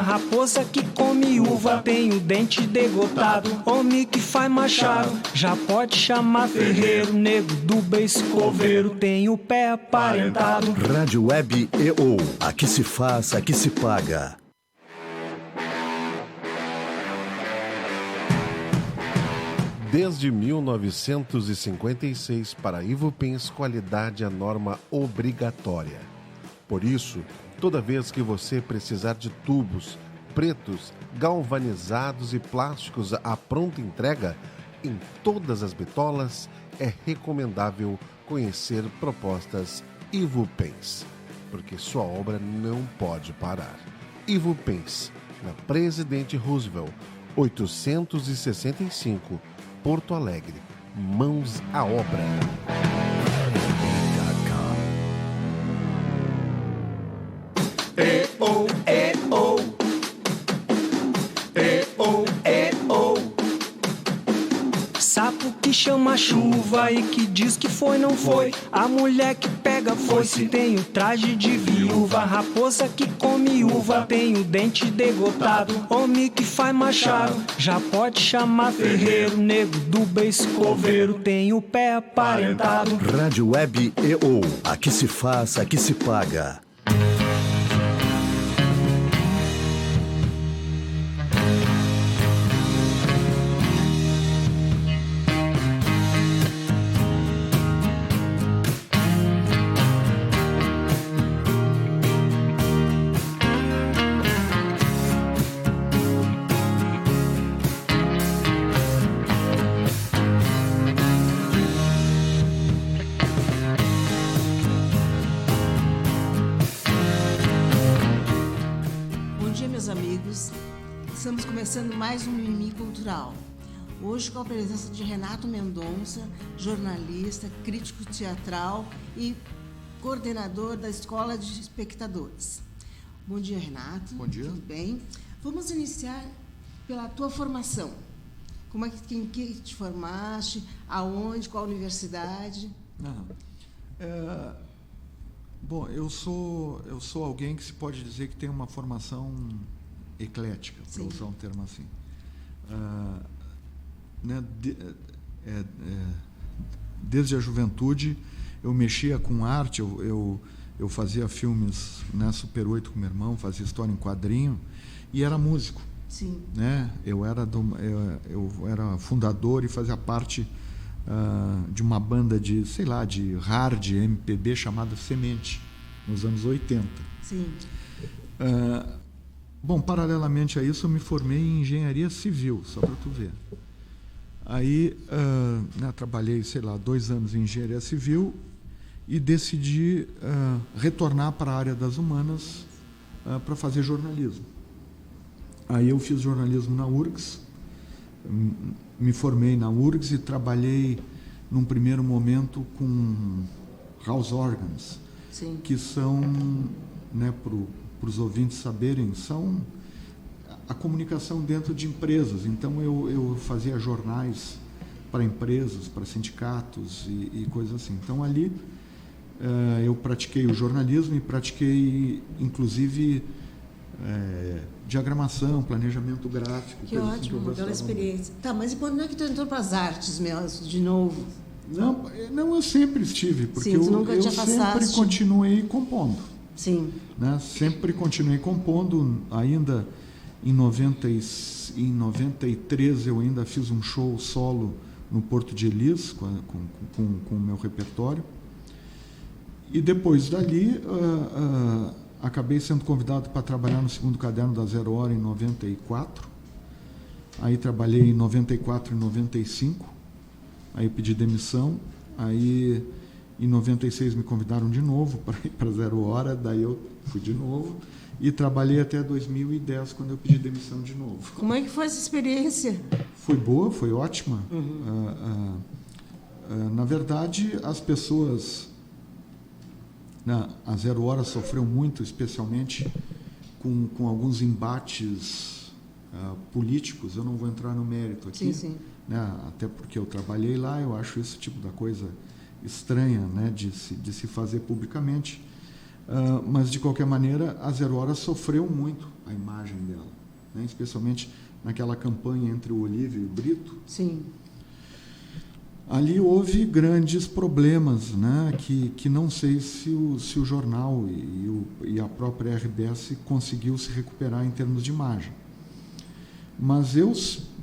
raposa que come uva, tem o dente degotado, homem que faz machado, já pode chamar ferreiro, nego do beiço coveiro, tem o pé aparentado. Rádio Web EO, aqui se faz, aqui se paga. Desde 1956, para a Ivupens, qualidade é a norma obrigatória. Por isso, toda vez que você precisar de tubos pretos, galvanizados e plásticos à pronta entrega, em todas as bitolas, é recomendável conhecer propostas Ivupens, porque sua obra não pode parar. Ivupens, na Presidente Roosevelt, 865, Porto Alegre. Mãos à obra. E-oh, e-oh. E-oh, e-oh. Sapo que chama chuva e que diz que foi, não foi. A mulher que pega foice tem o traje de viúva. Raposa que come uva, tem o dente degotado, homem que faz machado, já pode chamar ferreiro, nego do beiço coveiro, tem o pé aparentado. Rádio Web EO, aqui se faz, aqui se paga. Estamos começando mais um Mimi Cultural. Hoje com a presença de Renato Mendonça, jornalista, crítico teatral e coordenador da Escola de Espectadores. Bom dia, Renato. Bom dia. Tudo bem? Vamos iniciar pela tua formação. Como é que, em que te formaste? Aonde? Qual universidade? Bom, eu sou alguém que se pode dizer que tem uma formação eclética, para usar um termo assim. Desde a juventude eu mexia com arte, eu fazia filmes, né, Super 8 com meu irmão, fazia história em quadrinho e era músico. Sim. Né? Eu era fundador e fazia parte de uma banda de hard MPB chamada Semente, nos anos 80. Sim. Bom, paralelamente a isso, eu me formei em engenharia civil, só para tu ver. Aí, trabalhei, 2 anos em engenharia civil e decidi retornar para a área das humanas para fazer jornalismo. Aí eu fiz jornalismo na URGS, me formei na URGS e trabalhei, num primeiro momento, com house organs, Sim. que são, né, para os ouvintes saberem, são a comunicação dentro de empresas. Então, eu fazia jornais para empresas, para sindicatos e coisas assim. Então, ali eu pratiquei o jornalismo e pratiquei, inclusive, diagramação, planejamento gráfico. Que ótimo, uma bela experiência. Tá, mas e quando é que tu entrou para as artes mesmo, de novo? Não, eu sempre estive, porque Sim, eu sempre continuei compondo. Sim. Né? Sempre continuei compondo, ainda em 93 eu ainda fiz um show solo no Porto de Elis, com o meu repertório. E depois dali, acabei sendo convidado para trabalhar no segundo caderno da Zero Hora em 94. Aí trabalhei em 94 e 95. Aí pedi demissão. Aí em 96 me convidaram de novo para ir para Zero Hora. Daí eu fui de novo. E trabalhei até 2010, quando eu pedi demissão de novo. Como é que foi essa experiência? Foi boa, foi ótima. Uhum. Na verdade, as pessoas... A Zero Hora sofreu muito, especialmente com alguns embates políticos. Eu não vou entrar no mérito aqui, sim. Né? Até porque eu trabalhei lá, eu acho esse tipo da coisa estranha, né? de se fazer publicamente. mas, de qualquer maneira, a Zero Hora sofreu muito a imagem dela, né? Especialmente naquela campanha entre o Olívio e o Brito. Sim. Ali houve grandes problemas, né? que não sei se o jornal e a própria RBS conseguiu se recuperar em termos de imagem. Mas eu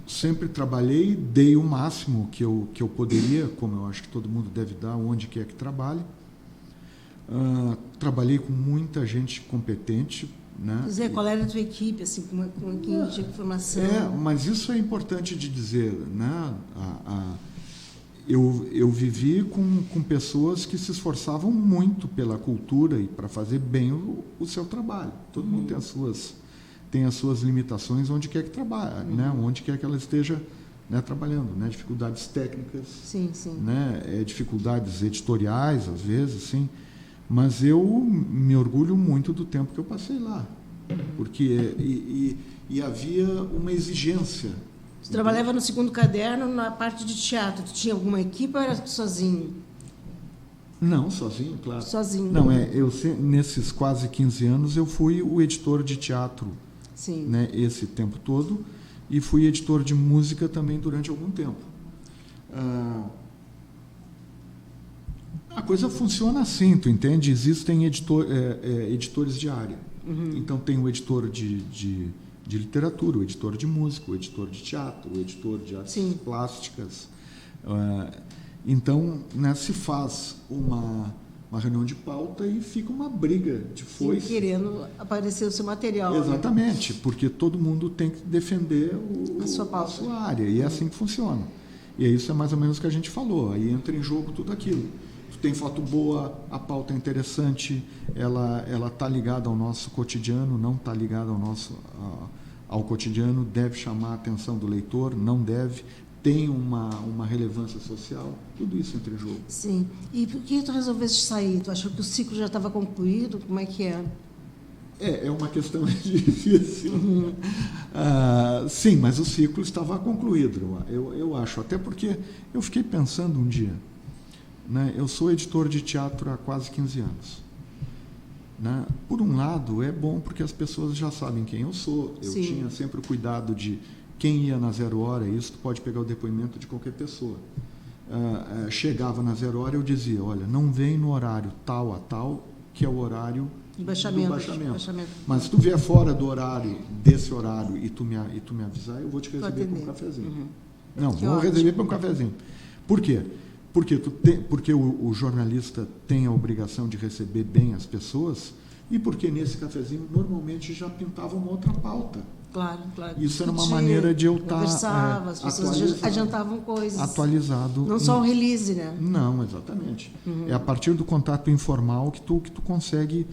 sempre trabalhei, dei o máximo que eu poderia, como eu acho que todo mundo deve dar, onde quer que trabalhe. Trabalhei com muita gente competente, né? Quer dizer, qual era a tua equipe, assim, com quem tinha formação? Mas isso é importante de dizer, né? Eu vivi com pessoas que se esforçavam muito pela cultura e para fazer bem o seu trabalho. Todo mundo tem as suas limitações onde quer que trabalhe, né? Onde quer que ela esteja, né, trabalhando, né? Dificuldades técnicas, sim, sim. Né? Dificuldades editoriais, às vezes, sim. Mas eu me orgulho muito do tempo que eu passei lá, porque havia uma exigência. Você trabalhava no Segundo Caderno na parte de teatro. Tu tinha alguma equipe ou era sozinho? Não, sozinho, claro. Sozinho. Não, nesses quase 15 anos eu fui o editor de teatro, sim, né, esse tempo todo, e fui editor de música também durante algum tempo. A coisa funciona assim, tu entende? Existem editores de área. Então tem o editor de literatura, o editor de música, o editor de teatro, o editor de artes sim, plásticas. Então, né, se faz uma reunião de pauta e fica uma briga de foice. sim, querendo aparecer o seu material. Exatamente, né? Porque todo mundo tem que defender a sua área, e é assim que funciona. E isso é mais ou menos o que a gente falou, aí entra em jogo tudo aquilo. Tem foto boa, a pauta é interessante, ela está ligada ao nosso cotidiano, não está ligada ao cotidiano, deve chamar a atenção do leitor, não deve, tem uma relevância social, tudo isso entra em jogo. Sim. E por que tu resolveste sair? Tu achou que o ciclo já estava concluído? Como é que é? É uma questão difícil. Sim, mas o ciclo estava concluído, eu acho, até porque eu fiquei pensando um dia, né? Eu sou editor de teatro há quase 15 anos. Né? Por um lado, é bom porque as pessoas já sabem quem eu sou. Eu sim, tinha sempre o cuidado de quem ia na Zero Hora, isso tu pode pegar o depoimento de qualquer pessoa. Chegava na Zero Hora, eu dizia, olha, não vem no horário tal a tal, que é o horário do baixamento. Mas se tu vier fora do horário, desse horário, e tu me avisar, eu vou te receber para um cafezinho. Não, que vou ótimo. receber para um cafezinho. Por quê? Porque o jornalista tem a obrigação de receber bem as pessoas e porque nesse cafezinho normalmente já pintava uma outra pauta. Claro. Isso era uma maneira de eu estar conversava, as pessoas adiantavam coisas. Atualizado. Não só o release, né? Não, exatamente. É a partir do contato informal que tu consegue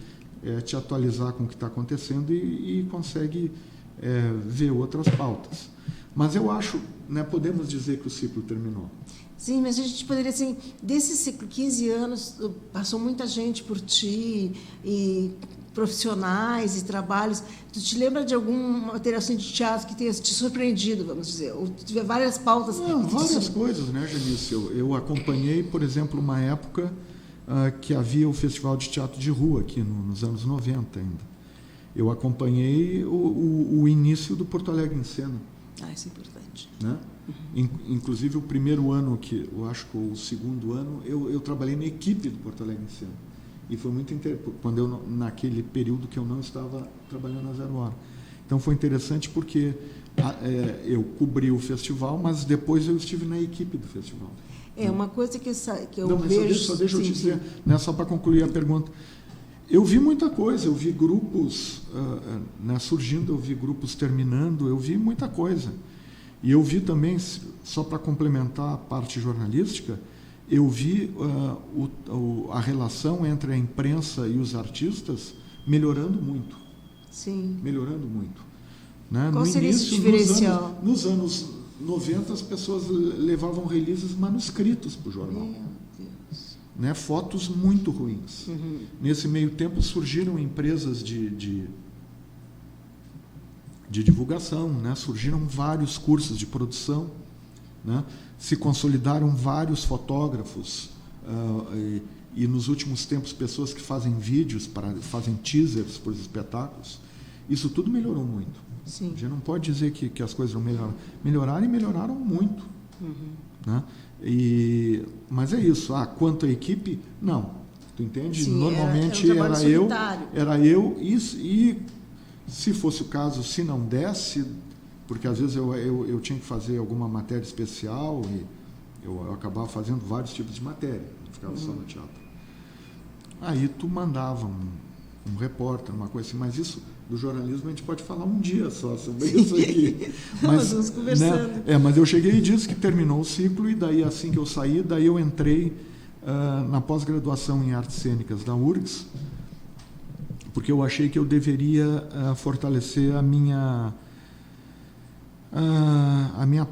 te atualizar com o que está acontecendo e consegue ver outras pautas. Mas eu acho, né, podemos dizer que o ciclo terminou. Sim, mas a gente poderia, assim, desse ciclo, 15 anos, passou muita gente por ti, e profissionais e trabalhos. Tu te lembra de algum material assim, de teatro que tenha te surpreendido, vamos dizer? Ou tu tiver várias pautas? Várias coisas, né, Janice? Eu acompanhei, por exemplo, uma época que havia o Festival de Teatro de Rua, aqui nos anos 90 ainda. Eu acompanhei o início do Porto Alegre em Cena. Isso é importante. Né? Inclusive o primeiro ano, que eu acho que o segundo ano, eu trabalhei na equipe do Porto Alegre em Cena. E foi muito interessante, naquele período que eu não estava trabalhando na Zero Hora. Então foi interessante porque eu cobri o festival, mas depois eu estive na equipe do festival. Uma coisa que eu não, mas vejo... Só deixa eu te dizer, né, só para concluir a pergunta. Eu vi muita coisa, eu vi grupos surgindo, eu vi grupos terminando, eu vi muita coisa. E eu vi também, só para complementar a parte jornalística, eu vi a relação entre a imprensa e os artistas melhorando muito. Sim. Melhorando muito. Né? Qual seria esse diferencial? Nos anos 90, as pessoas levavam releases manuscritos para o jornal. Meu Deus. Né? Fotos muito ruins. Uhum. Nesse meio tempo surgiram empresas de divulgação, né? Surgiram vários cursos de produção, né? Se consolidaram vários fotógrafos e nos últimos tempos pessoas que fazem vídeos, fazem teasers para os espetáculos, isso tudo melhorou muito. Sim. A gente não pode dizer que as coisas não melhoraram. Melhoraram e melhoraram muito. Né? Mas é isso. Quanto à equipe, não. Tu entende? Sim, normalmente era um trabalho solitário. Era eu e se fosse o caso, se não desse, porque às vezes eu tinha que fazer alguma matéria especial e eu acabava fazendo vários tipos de matéria, não ficava só no teatro. Aí tu mandava um repórter, uma coisa assim, mas isso do jornalismo a gente pode falar um dia só sobre isso aqui. Mas vamos conversando. Né, mas eu cheguei e disse que terminou o ciclo, e daí assim que eu saí, daí eu entrei na pós-graduação em artes cênicas da URGS, porque eu achei que eu deveria fortalecer a minha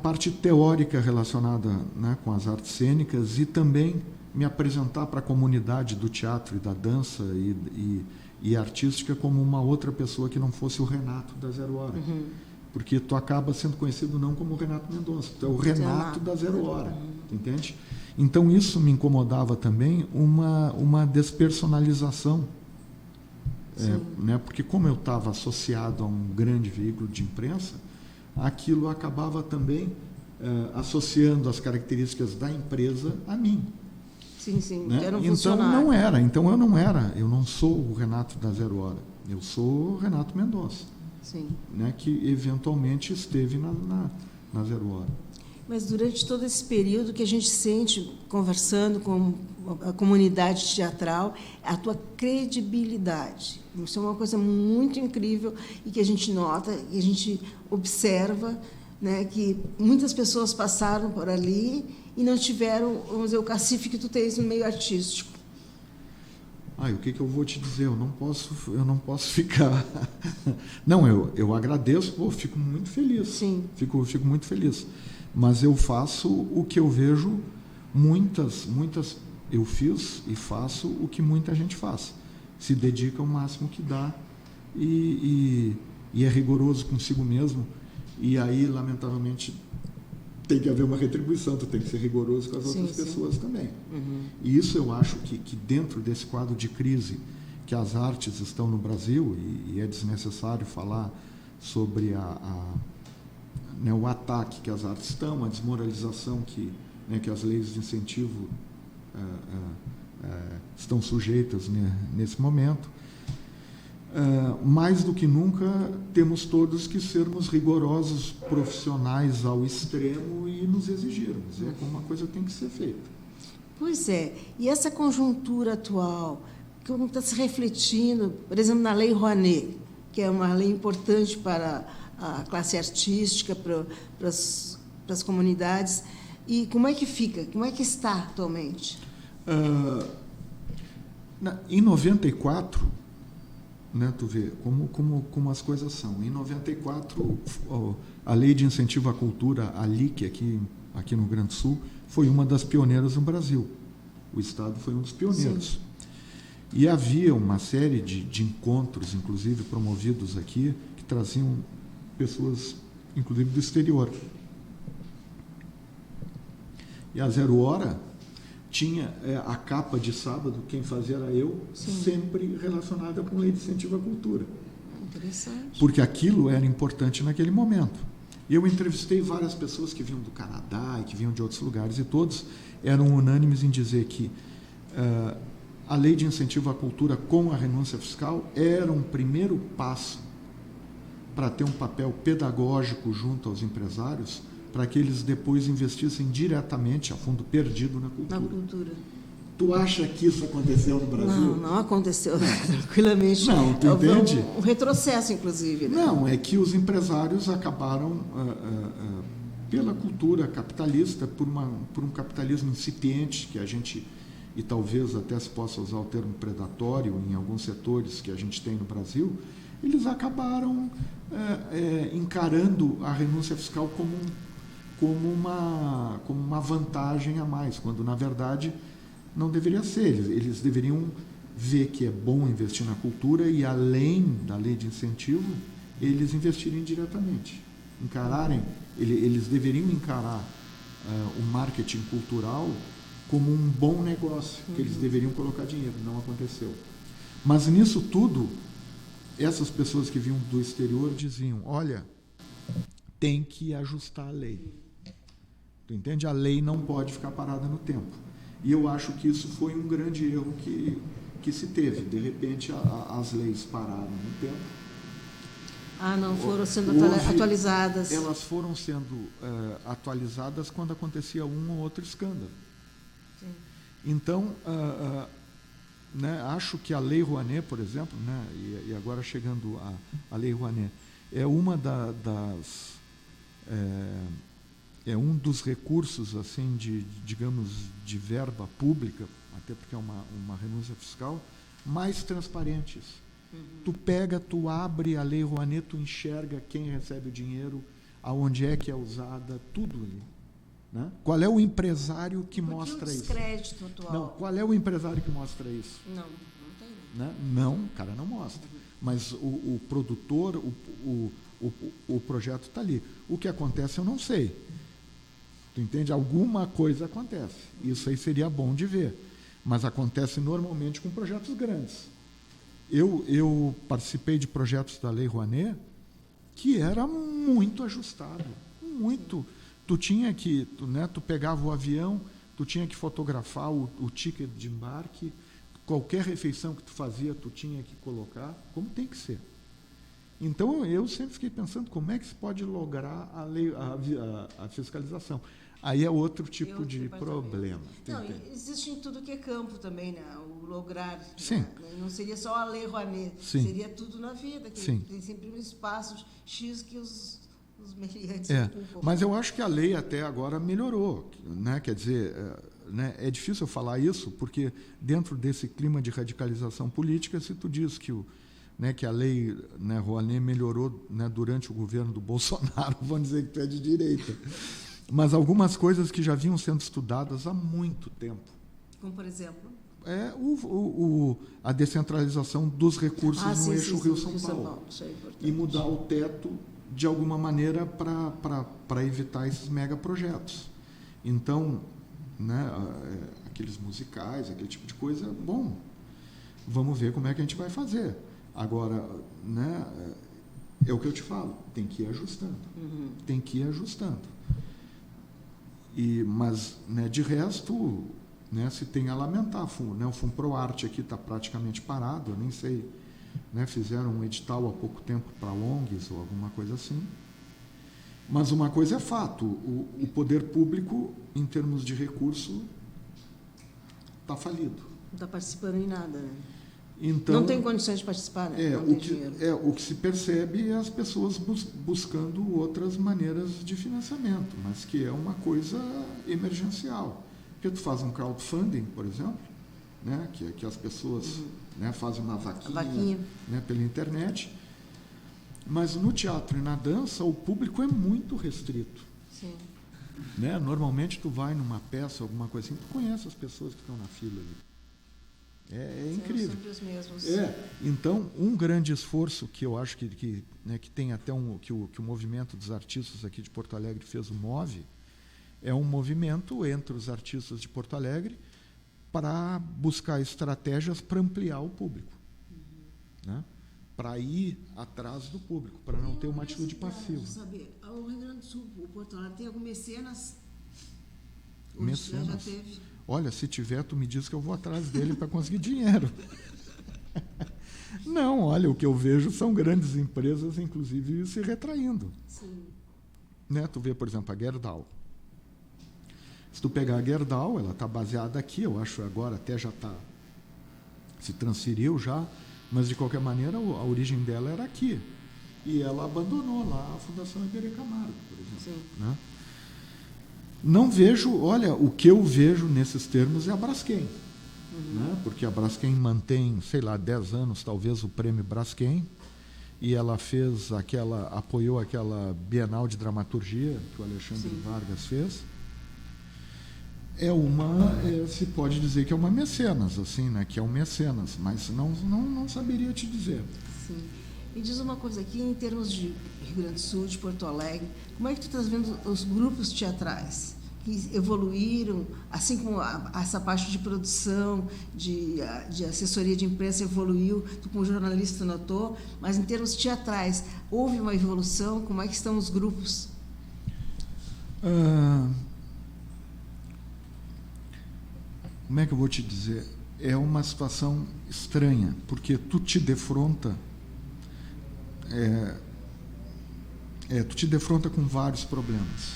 parte teórica relacionada, né, com as artes cênicas, e também me apresentar para a comunidade do teatro e da dança e artística como uma outra pessoa que não fosse o Renato da Zero Hora. Porque tu acaba sendo conhecido não como o Renato Mendonça, tu é o Renato da Zero Hora, entende? Então isso me incomodava também, uma despersonalização, né? Porque como eu estava associado a um grande veículo de imprensa, aquilo acabava também associando as características da empresa a mim. Sim, Né? Que era um então funcionário. eu não sou o Renato da Zero Hora, eu sou o Renato Mendonça, Sim. né? Que eventualmente esteve na Zero Hora. Mas durante todo esse período que a gente sente, conversando com a comunidade teatral, a tua credibilidade. Isso é uma coisa muito incrível e que a gente nota, e a gente observa, né, que muitas pessoas passaram por ali e não tiveram, vamos dizer, o cacife que tu tens no meio artístico. O que eu vou te dizer? Eu não posso ficar... Não, eu agradeço, fico muito feliz. Sim. Fico muito feliz. Mas eu faço o que eu vejo muitas... Eu fiz e faço o que muita gente faz. Se dedica ao máximo que dá e é rigoroso consigo mesmo. E aí, lamentavelmente, tem que haver uma retribuição, tu tem que ser rigoroso com as outras pessoas também. E isso eu acho que dentro desse quadro de crise que as artes estão no Brasil, e é desnecessário falar sobre né, o ataque que as artes estão, a desmoralização que as leis de incentivo estão sujeitas, né, nesse momento. Mais do que nunca, temos todos que sermos rigorosos, profissionais ao extremo e nos exigirmos. Como uma coisa tem que ser feita. Pois é. E essa conjuntura atual, como está se refletindo, por exemplo, na Lei Rouanet, que é uma lei importante para a classe artística, para as comunidades, e como é que fica? Como é que está atualmente? Em 94... Né, tu vê como as coisas são. Em 94, a Lei de Incentivo à Cultura, a LIC, aqui no Rio Grande do Sul, foi uma das pioneiras no Brasil. O Estado foi um dos pioneiros. Sim. E havia uma série de encontros, inclusive promovidos aqui, que traziam pessoas, inclusive do exterior. E a Zero Hora tinha a capa de sábado, quem fazia era eu, sempre relacionada com lei de incentivo à cultura. Interessante. Porque aquilo era importante naquele momento. Eu entrevistei várias pessoas que vinham do Canadá e que vinham de outros lugares, e todos eram unânimes em dizer que a lei de incentivo à cultura com a renúncia fiscal era um primeiro passo para ter um papel pedagógico junto aos empresários, para que eles depois investissem diretamente, a fundo perdido, na cultura. Na cultura. Tu acha que isso aconteceu no Brasil? Não aconteceu tranquilamente. Não, tu entende? Um retrocesso, inclusive. Né? Não, é que os empresários acabaram, pela cultura capitalista, por um capitalismo incipiente, que a gente, e talvez até se possa usar o termo predatório em alguns setores que a gente tem no Brasil, eles acabaram encarando a renúncia fiscal como uma vantagem a mais, quando na verdade não deveria ser. Eles deveriam ver que é bom investir na cultura e, além da lei de incentivo, eles investirem diretamente. Eles deveriam encarar o marketing cultural como um bom negócio, que eles deveriam colocar dinheiro. Não aconteceu. Mas nisso tudo, essas pessoas que vinham do exterior diziam, olha, tem que ajustar a lei. Tu entende? A lei não pode ficar parada no tempo. E eu acho que isso foi um grande erro que se teve. De repente, as leis pararam no tempo. Não foram sendo atualizadas. Elas foram sendo atualizadas quando acontecia um ou outro escândalo. Sim. Então, né, acho que a Lei Rouanet, por exemplo, né, e agora chegando à Lei Rouanet, é uma é um dos recursos, assim, digamos, de verba pública, até porque é uma renúncia fiscal, mais transparentes. Tu abre a Lei Rouanet, tu enxerga quem recebe o dinheiro, aonde é que é usada, tudo ali. Né? Qual é o empresário que mostra isso? Descrédito atual. Não, qual é o empresário que mostra isso? Não tem. Né? Não, o cara não mostra. Mas o produtor, o projeto está ali. O que acontece eu não sei. Tu entende? Alguma coisa acontece. Isso aí seria bom de ver. Mas acontece normalmente com projetos grandes. Eu participei de projetos da Lei Rouanet que era muito ajustado. Muito. Tu tinha que, tu pegava o avião, tu tinha que fotografar o ticket de embarque, qualquer refeição que tu fazia, tu tinha que colocar, como tem que ser. Então, eu sempre fiquei pensando como é que se pode lograr a fiscalização. Aí é outro tipo de problema. Não, existe em tudo que é campo também, né? O lograr. Sim. Né? Não seria só a Lei Rouanet, seria tudo na vida. Que Sim. Tem sempre um espaço X que os meliantes ocupam. Mas eu acho que a lei até agora melhorou. Né? Quer dizer, né? É difícil eu falar isso, porque dentro desse clima de radicalização política, se tu diz que que a lei, né, Rouanet melhorou, né, durante o governo do Bolsonaro, vamos dizer que tu é de direita. Mas algumas coisas que já vinham sendo estudadas há muito tempo. Como, por exemplo? A descentralização dos recursos no eixo Rio-São Paulo. Isso é importante. E mudar o teto, de alguma maneira, para evitar esses megaprojetos. Então, né, aqueles musicais, aquele tipo de coisa, bom, vamos ver como é que a gente vai fazer. Agora, né, é o que eu te falo, tem que ir ajustando. Tem que ir ajustando. Mas, né, de resto, né, se tem a lamentar. O Funproarte aqui está praticamente parado, eu nem sei, né, fizeram um edital há pouco tempo para ONGs ou alguma coisa assim. Mas uma coisa é fato, o poder público, em termos de recurso, está falido. Não está participando em nada, né? Então, não tem condições de participar, né? Não tem dinheiro. O que se percebe é as pessoas buscando outras maneiras de financiamento, mas que é uma coisa emergencial. Porque tu faz um crowdfunding, por exemplo, né, que as pessoas né, fazem uma vaquinha. Né, pela internet, mas no teatro e na dança o público é muito restrito. Sim. Né? Normalmente tu vai numa peça, alguma coisa assim, tu conhece as pessoas que estão na fila ali. É incrível. Sempre os mesmos. Então, um grande esforço que eu acho que tem até que o movimento dos artistas aqui de Porto Alegre fez, o MOVE, é um movimento entre os artistas de Porto Alegre para buscar estratégias para ampliar o público. Né? Para ir atrás do público, para não ter uma atitude passiva. Saber, o Rio Grande do Sul, o Porto Alegre, tem algum mecenas? Mecenas? Já teve? Olha, se tiver, tu me diz que eu vou atrás dele para conseguir dinheiro. Não, olha, o que eu vejo são grandes empresas, inclusive, se retraindo. Sim. Né? Tu vê, por exemplo, a Gerdau. Se tu pegar a Gerdau, ela está baseada aqui, eu acho agora até já se transferiu já, mas de qualquer maneira a origem dela era aqui. E ela abandonou lá a Fundação Iberê Camargo, por exemplo. Né? Não vejo, olha, o que eu vejo nesses termos é a Braskem. Né? Porque a Braskem mantém, sei lá, 10 anos talvez o prêmio Braskem, e ela apoiou aquela Bienal de Dramaturgia que o Alexandre Vargas fez. Se pode dizer que é uma mecenas, assim, né? Que é um mecenas, mas não saberia te dizer. Sim. Me diz uma coisa aqui, em termos de Rio Grande do Sul, de Porto Alegre, como é que tu estás vendo os grupos teatrais que evoluíram, assim como essa parte de produção, de assessoria de imprensa evoluiu, tu como jornalista notou, mas em termos teatrais, houve uma evolução? Como é que estão os grupos? Como é que eu vou te dizer? É uma situação estranha, porque tu te defronta com vários problemas,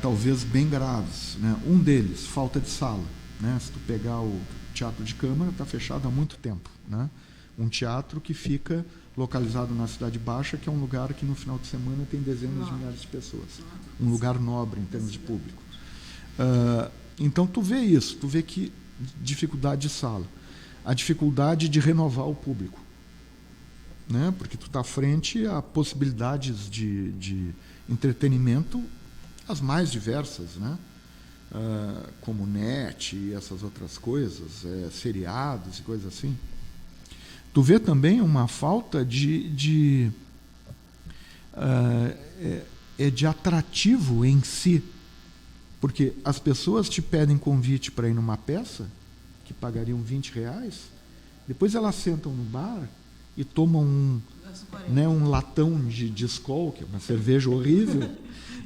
talvez bem graves, né? Um deles, falta de sala, né? Se tu pegar o Teatro de Câmara, está fechado há muito tempo, né? Um teatro que fica localizado na Cidade Baixa, que é um lugar que no final de semana tem dezenas de milhares de pessoas, um lugar nobre em termos de público. Então tu vê isso, tu vê que dificuldade de sala, a dificuldade de renovar o público, né? Porque tu está frente a possibilidades de entretenimento as mais diversas, né? Como net e essas outras coisas, seriados e coisas assim. Tu vê também uma falta de atrativo em si, porque as pessoas te pedem convite para ir numa peça que pagariam R$20, depois elas sentam no bar e tomam um latão de Skol, que é uma cerveja horrível,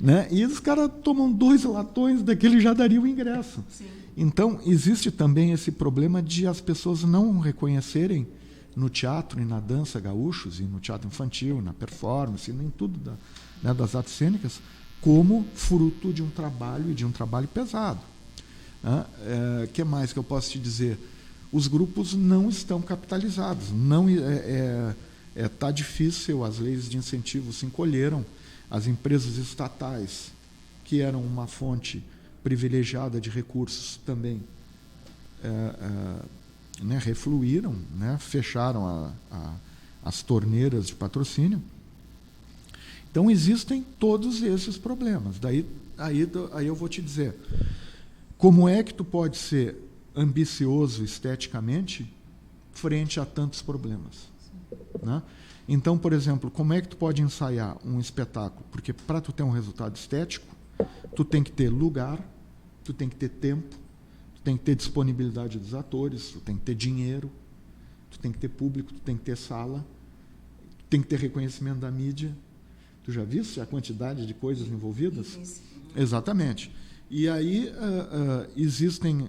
né? E os caras tomam 2 latões daquele, já daria o ingresso. Sim. Então, existe também esse problema de as pessoas não reconhecerem no teatro e na dança gaúchos, e no teatro infantil, na performance, e em tudo das artes cênicas, como fruto de um trabalho pesado. Que mais que eu posso te dizer? Os grupos não estão capitalizados, está difícil, as leis de incentivo se encolheram, as empresas estatais, que eram uma fonte privilegiada de recursos, também refluíram, né, fecharam as torneiras de patrocínio. Então existem todos esses problemas. Aí eu vou te dizer, como é que tu pode ser ambicioso esteticamente frente a tantos problemas, né? Então, por exemplo, como é que tu pode ensaiar um espetáculo? Porque para tu ter um resultado estético, tu tem que ter lugar, tu tem que ter tempo, tu tem que ter disponibilidade dos atores, tu tem que ter dinheiro, tu tem que ter público, tu tem que ter sala, tu tem que ter reconhecimento da mídia. Tu já viste a quantidade de coisas envolvidas? Sim. Exatamente. E aí existem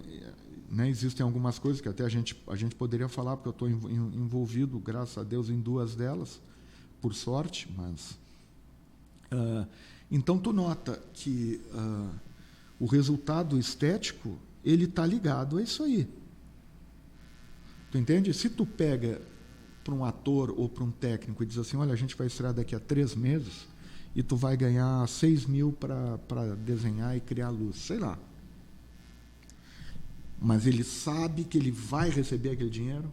algumas coisas que até a gente poderia falar, porque eu estou envolvido, graças a Deus, em 2 delas, por sorte, mas... então, tu nota que o resultado estético, ele está ligado a isso aí. Tu entende? Se tu pega para um ator ou para um técnico e diz assim, olha, a gente vai estrear daqui a 3 meses e tu vai ganhar 6 mil para desenhar e criar luz, sei lá. Mas ele sabe que ele vai receber aquele dinheiro?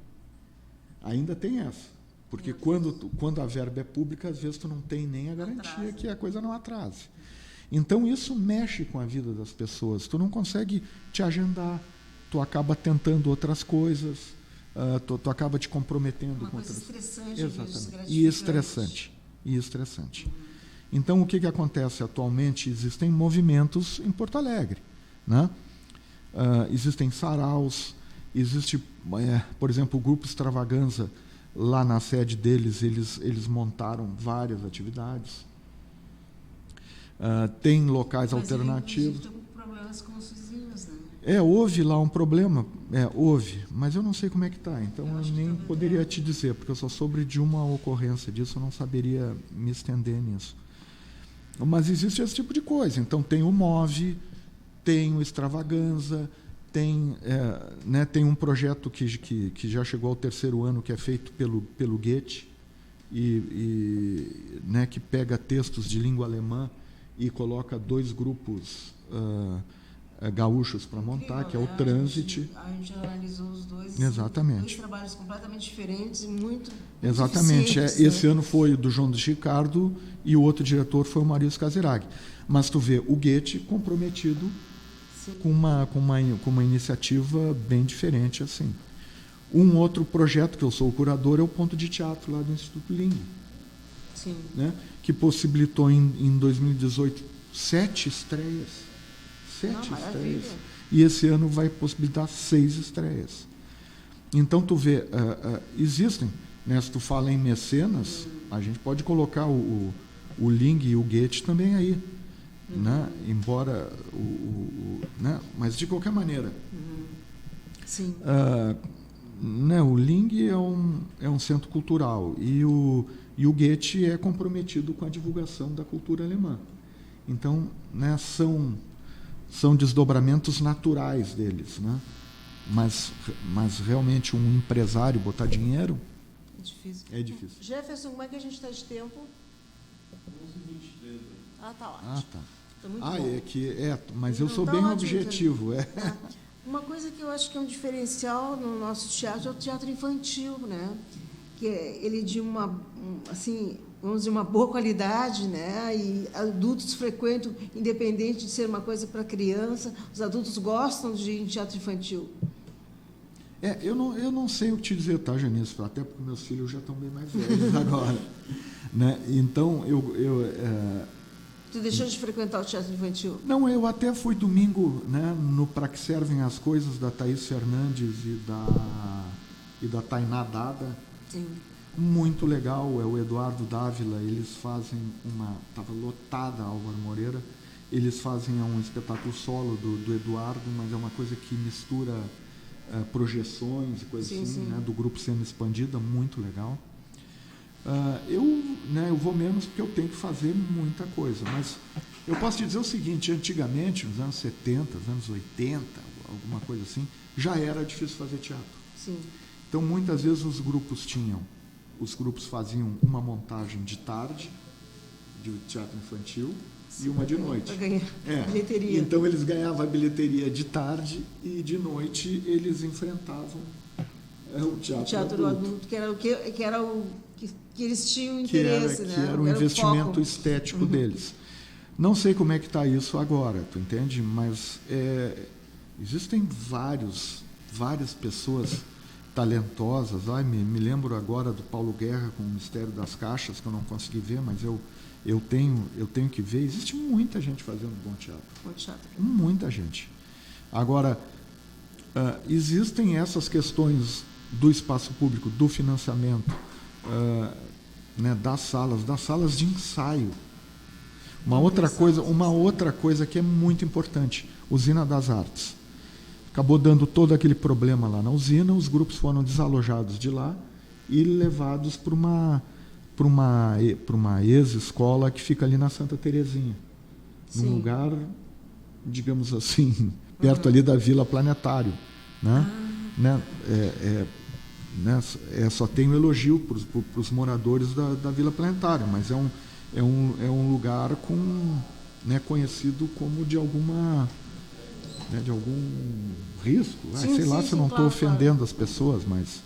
Ainda tem essa. Porque quando a verba é pública, às vezes tu não tem nem a garantia que a coisa não atrase. Então isso mexe com a vida das pessoas. Tu não consegue te agendar, tu acaba tentando outras coisas, tu acaba te comprometendo com outras coisas. Estressante. Exatamente. E estressante. Então o que acontece atualmente? Existem movimentos em Porto Alegre, né? Existem saraus, existe, por exemplo, o Grupo Extravaganza, lá na sede deles, eles montaram várias atividades. Tem locais alternativos. Mas com problemas com os vizinhos, né? Houve lá um problema, houve, mas eu não sei como é que está, então eu nem poderia te dizer, porque eu só soube de uma ocorrência disso, eu não saberia me estender nisso. Mas existe esse tipo de coisa. Então tem o MOVE, tem o Extravaganza, tem um projeto que já chegou ao 3º ano, que é feito pelo Goethe, que pega textos de língua alemã e coloca 2 grupos gaúchos para montar, que é o Trânsito. A gente analisou os dois. Exatamente. 2 trabalhos completamente diferentes e muito Exatamente. Esse ano foi do João de Ricardo e o outro diretor foi o Maurício Casiraghi. Mas tu vê o Goethe comprometido com uma iniciativa bem diferente assim. Um outro projeto que eu sou o curador é o Ponto de Teatro lá do Instituto Língua. Sim. Né? Que possibilitou em 2018 7 estreias. 7 estreias. Maravilha. E esse ano vai possibilitar 6 estreias. Então, tu vê, existem, né, se tu fala em mecenas, a gente pode colocar o Ling e o Goethe também aí. Né? Embora né? Mas de qualquer maneira, Sim. Né, o Ling é um centro cultural e o Goethe é comprometido com a divulgação da cultura alemã. Então, né, são desdobramentos naturais deles, né? Mas realmente um empresário botar dinheiro É difícil. é difícil. Jefferson, como é que a gente está de tempo? 11h23. Ah, tá ótimo. Ah, tá. Tá muito bom. Mas eu Não, sou tá bem ótimo objetivo. também. Uma coisa que eu acho que é um diferencial no nosso teatro é o teatro infantil, né? Que é ele de assim, vamos dizer, uma boa qualidade, né? E adultos frequentam, independente de ser uma coisa para criança, os adultos gostam de ir em teatro infantil. Eu não sei o que te dizer, tá, Janice? Até porque meus filhos já estão bem mais velhos agora. Né? Então, Tu deixou de frequentar o teatro infantil? Não, eu até fui domingo, né, no Pra Que Servem as Coisas, da Thaís Fernandes e da Tainá Dada. Sim. Muito legal, é o Eduardo Dávila, eles fazem estava lotada a Álvaro Moreira, eles fazem um espetáculo solo do Eduardo, mas é uma coisa que mistura projeções e coisas Sim, assim, sim. né, do grupo Cena Expandida, muito legal. Eu vou menos porque eu tenho que fazer muita coisa, mas eu posso te dizer o seguinte, antigamente, nos anos 70, nos anos 80, alguma coisa assim, já era difícil fazer teatro. Sim. Então, muitas vezes os grupos faziam uma montagem de tarde, de teatro infantil, e uma de noite. Para ganhar bilheteria. Então, eles ganhavam a bilheteria de tarde e de noite eles enfrentavam o teatro adulto, que era o que eles tinham interesse, que era o era investimento foco. estético deles. Não sei como é que está isso agora, tu entende? Mas existem várias pessoas talentosas. Me lembro agora do Paulo Guerra com o Mistério das Caixas, que eu não consegui ver, mas eu tenho que ver. Existe muita gente fazendo bom teatro. Bom teatro. Muita gente. Agora, existem essas questões do espaço público, do financiamento, né, das salas de ensaio. Uma outra coisa que é muito importante, Usina das Artes. Acabou dando todo aquele problema lá na usina, os grupos foram desalojados de lá e levados para uma ex-escola que fica ali na Santa Terezinha, num lugar, digamos assim, perto ali da Vila Planetário, né? Só tenho elogio para os moradores da Vila Planetário, mas é um lugar conhecido como de algum risco. Sei lá se eu não estou ofendendo as pessoas, mas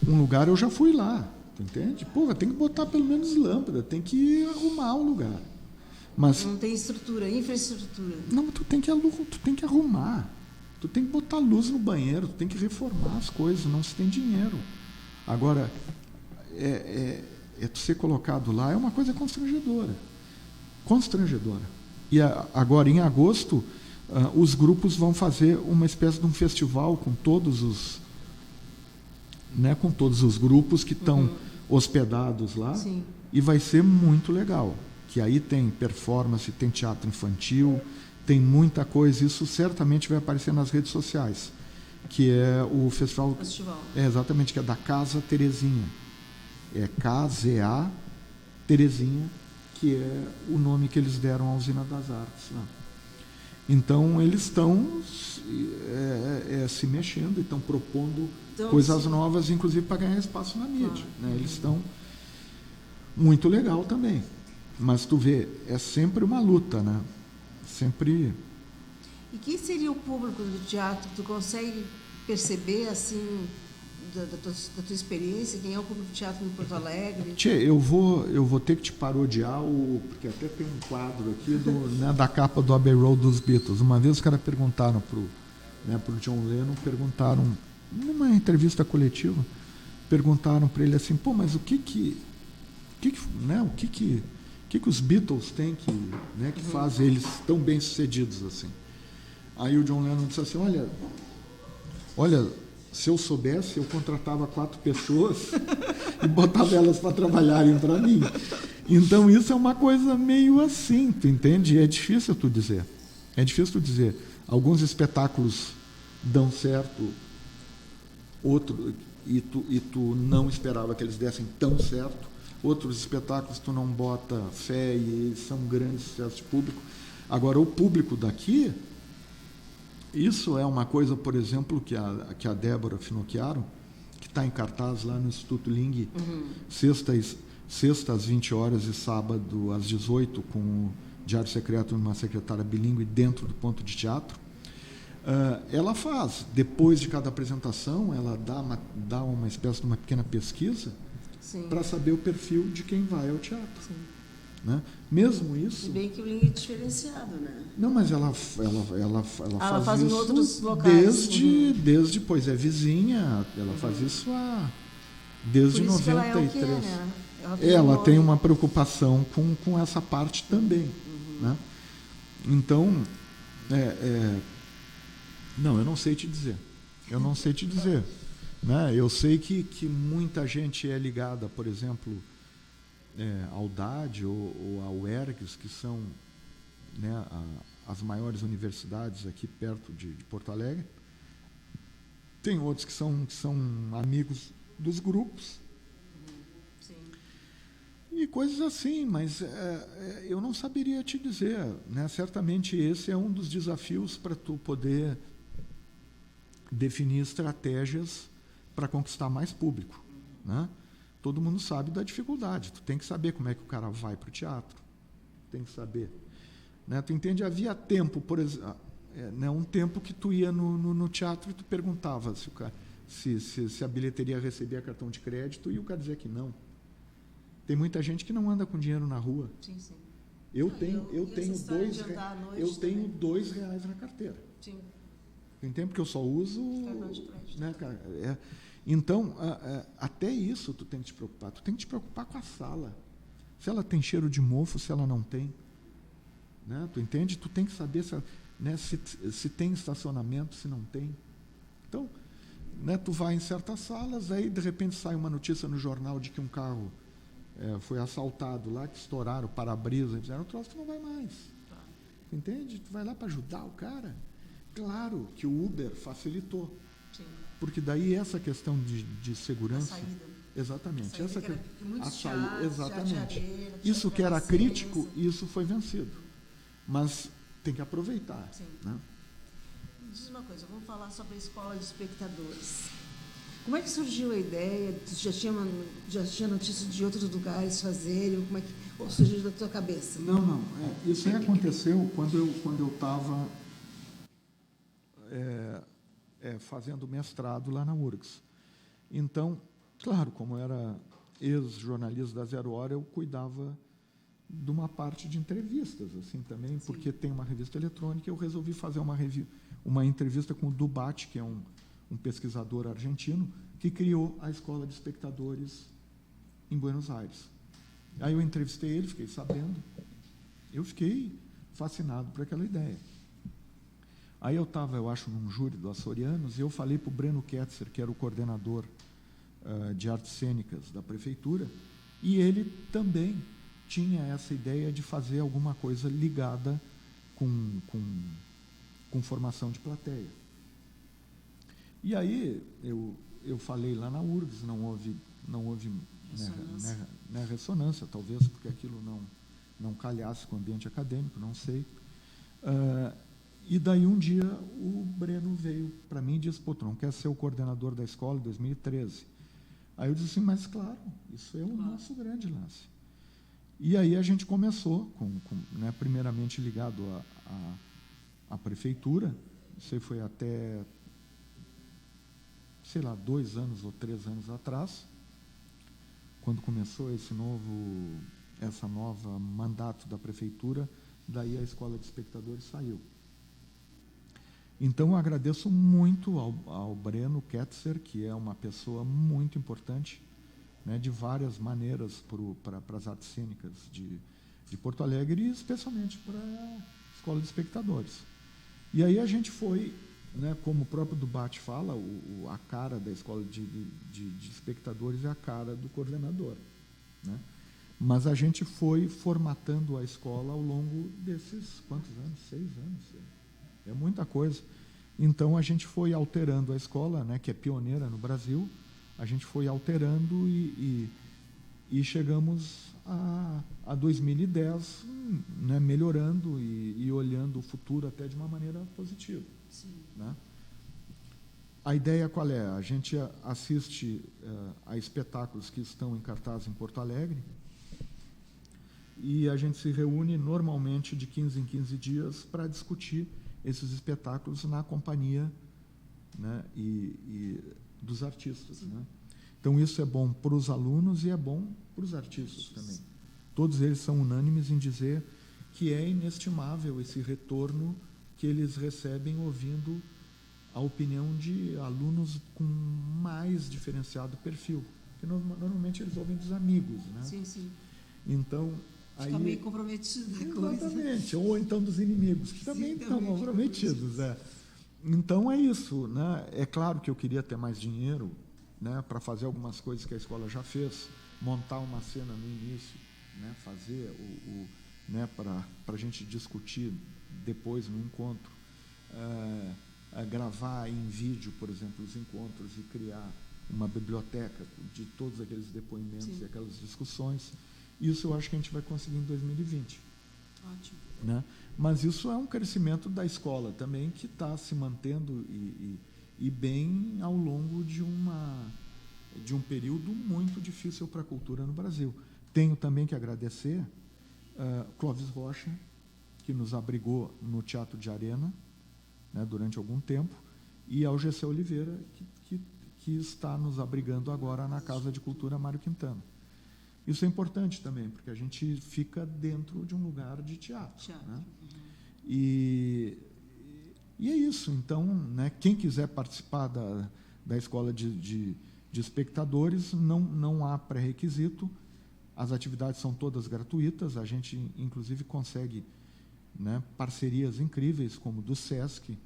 um lugar eu já fui lá, tu entende? Tem que botar pelo menos lâmpada, tem que arrumar o lugar. Mas não tem infraestrutura. Não, tu tem que arrumar. Tu tem que botar luz no banheiro, tu tem que reformar as coisas, não se tem dinheiro. Agora, tu ser colocado lá é uma coisa constrangedora. E agora, em agosto, os grupos vão fazer uma espécie de um festival com todos os grupos que estão hospedados lá. Sim. E vai ser muito legal. Que aí tem performance, tem teatro infantil, tem muita coisa. Isso certamente vai aparecer nas redes sociais, que é o festival. Exatamente, que é da Casa Terezinha. É KZA Terezinha, que é o nome que eles deram à Usina das Artes lá. Então, eles estão se mexendo e estão propondo coisas novas, inclusive para ganhar espaço na mídia. Né? Eles estão muito legal também. Mas tu vê, é sempre uma luta, né? Sempre. E quem seria o público do teatro? Tu consegue perceber, assim, da tua experiência, quem é o público do teatro em Porto Alegre? Tchê, eu vou ter que te parodiar, porque até tem um quadro aqui da capa do Abbey Road dos Beatles. Uma vez os caras perguntaram pro John Lennon, numa entrevista coletiva, perguntaram para ele assim, mas o que que os Beatles têm que, né, que faz eles tão bem-sucedidos assim? Aí o John Lennon disse assim, olha, se eu soubesse, eu contratava 4 pessoas e botava elas para trabalharem para mim. Então isso é uma coisa meio assim, tu entende? É difícil tu dizer. Alguns espetáculos dão certo, e tu não esperava que eles dessem tão certo. Outros espetáculos tu não bota fé e eles são grandes sucessos de público. Agora, o público daqui, isso é uma coisa, por exemplo, que a Débora Finocchiaro, que está em cartaz lá no Instituto Ling, sexta às 20 horas e sábado às 18, com o Diário Secreto de uma secretária bilíngue dentro do ponto de teatro. Ela faz, depois de cada apresentação, ela dá uma espécie de uma pequena pesquisa para saber o perfil de quem vai ao teatro. Sim. Né? Mesmo isso... Se bem que o Ling é diferenciado, né? Não, mas ela faz em isso outros locais. desde, pois é vizinha, ela faz isso desde Por isso 93. Que ela é o quê, né? Ela tem uma preocupação com essa parte também. Né? Então, não, eu não sei te dizer. Né? Eu sei que muita gente é ligada, por exemplo, ao DAD ou ao ERGS, que são, né, as maiores universidades aqui perto de Porto Alegre. Tem outros que são amigos dos grupos. Sim. E coisas assim, mas eu não saberia te dizer. Né? Certamente esse é um dos desafios para tu poder definir estratégias para conquistar mais público. Né? Todo mundo sabe da dificuldade. Tu tem que saber como é que o cara vai para o teatro. Tem que saber. Né? Tu entende? Havia tempo, por exemplo, né, um tempo que tu ia no teatro e tu perguntava se a bilheteria recebia cartão de crédito e o cara dizia que não. Tem muita gente que não anda com dinheiro na rua. Sim, sim. Eu tenho R$2 na carteira. Sim. Entende? Porque eu só uso... Cartão de crédito. Né, cara? Então, até isso tu tem que te preocupar. Tu tem que te preocupar com a sala. Se ela tem cheiro de mofo, se ela não tem. Né? Tu entende? Tu tem que saber se tem estacionamento, se não tem. Então, né, tu vai em certas salas, aí de repente sai uma notícia no jornal de que um carro foi assaltado lá, que estouraram o para-brisa, e fizeram o troço, tu não vai mais. Tá. Entende? Tu vai lá para ajudar o cara. Claro que o Uber facilitou. Sim. Porque daí essa questão de segurança... A saída. Exatamente. A saída Exatamente. Isso que era crítico, isso foi vencido. Mas tem que aproveitar. Sim. Né? Diz uma coisa, vamos falar sobre a escola de espectadores. Como é que surgiu a ideia? Tu já tinha notícia de outros lugares fazerem? Ou surgiu da tua cabeça? Não. Isso aí aconteceu quando eu estava fazendo mestrado lá na URGS. Então, claro, como era ex-jornalista da Zero Hora, eu cuidava de uma parte de entrevistas, assim, também, Sim. porque tem uma revista eletrônica, eu resolvi fazer uma entrevista com o Dubate, que é um pesquisador argentino, que criou a Escola de Espectadores em Buenos Aires. Aí eu entrevistei ele, fiquei sabendo, eu fiquei fascinado por aquela ideia. Aí eu estava, eu acho, num júri do Açorianos, e eu falei para o Breno Ketzer, que era o coordenador de artes cênicas da prefeitura, e ele também tinha essa ideia de fazer alguma coisa ligada com formação de plateia. E aí eu falei lá na URGS, não houve ressonância, talvez porque aquilo não calhasse com o ambiente acadêmico, não sei. E daí um dia o Breno veio para mim e disse, pô, tu não quer ser o coordenador da escola em 2013? Aí eu disse assim, mas claro, isso é o nosso grande lance. E aí a gente começou, né, primeiramente ligado à prefeitura, isso aí foi até, sei lá, 2 anos ou 3 anos atrás, quando começou essa nova mandato da prefeitura, daí a Escola de Espectadores saiu. Então, eu agradeço muito ao Breno Ketzer, que é uma pessoa muito importante, né, de várias maneiras para as artes cênicas de de Porto Alegre, e especialmente para a Escola de Espectadores. E aí a gente foi, né, como o próprio Dubat fala, a cara da Escola de Espectadores é a cara do coordenador, né? Mas a gente foi formatando a escola ao longo desses, quantos anos? 6 anos. É muita coisa. Então, a gente foi alterando a escola, né, que é pioneira no Brasil, a gente foi alterando e chegamos a 2010, né, melhorando e olhando o futuro até de uma maneira positiva. Sim. Né? A ideia qual é? A gente assiste a espetáculos que estão em cartaz em Porto Alegre, e a gente se reúne normalmente de 15 em 15 dias para discutir esses espetáculos na companhia, né, e dos artistas. Né? Então, isso é bom para os alunos e é bom para os artistas também. Todos eles são unânimes em dizer que é inestimável esse retorno que eles recebem ouvindo a opinião de alunos com mais diferenciado perfil. Porque normalmente eles ouvem dos amigos. Né? Sim, sim. Então, fica meio comprometido da coisa. Exatamente. Ou então dos inimigos, que também estão comprometidos. Então é isso. Né? É claro que eu queria ter mais dinheiro, né, para fazer algumas coisas que a escola já fez, montar uma cena no início, né, fazer né, para a gente discutir depois no encontro, gravar em vídeo, por exemplo, os encontros e criar uma biblioteca de todos aqueles depoimentos e aquelas discussões. Isso eu acho que a gente vai conseguir em 2020. Ótimo. Né? Mas isso é um crescimento da escola também, que está se mantendo e bem ao longo de um período muito difícil para a cultura no Brasil. Tenho também que agradecer Clóvis Rocha, que nos abrigou no Teatro de Arena, né, durante algum tempo, e ao Gessé Oliveira, que está nos abrigando agora na Casa de Cultura Mário Quintana. Isso é importante também, porque a gente fica dentro de um lugar de teatro. Né? E é isso. Então, né, quem quiser participar da Escola de Espectadores, não há pré-requisito. As atividades são todas gratuitas. A gente, inclusive, consegue, né, parcerias incríveis, como do SESC,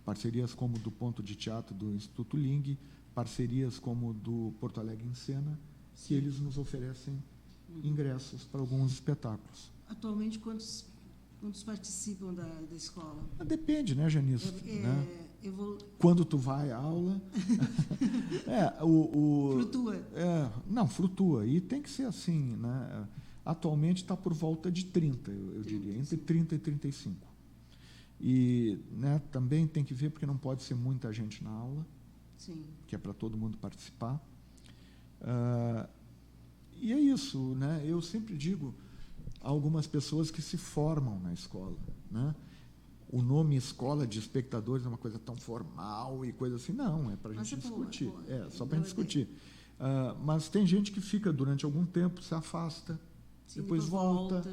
parcerias como do Ponto de Teatro do Instituto Ling, parcerias como do Porto Alegre em Cena, que eles nos oferecem ingressos para alguns espetáculos. Atualmente, quantos participam da escola? Depende, né, Janice? Né? Quando tu vai à aula... Flutua. Não, flutua. E tem que ser assim. Né? Atualmente está por volta de 30, eu diria, entre 30 e 35. E, né, também tem que ver, porque não pode ser muita gente na aula, Sim. que é para todo mundo participar. E é isso, né? Eu sempre digo a algumas pessoas que se formam na escola, né? O nome Escola de Espectadores é uma coisa tão formal e coisa assim. Não, é para a gente discutir. Só para a gente discutir. Mas tem gente que fica durante algum tempo, se afasta, Sim, depois volta.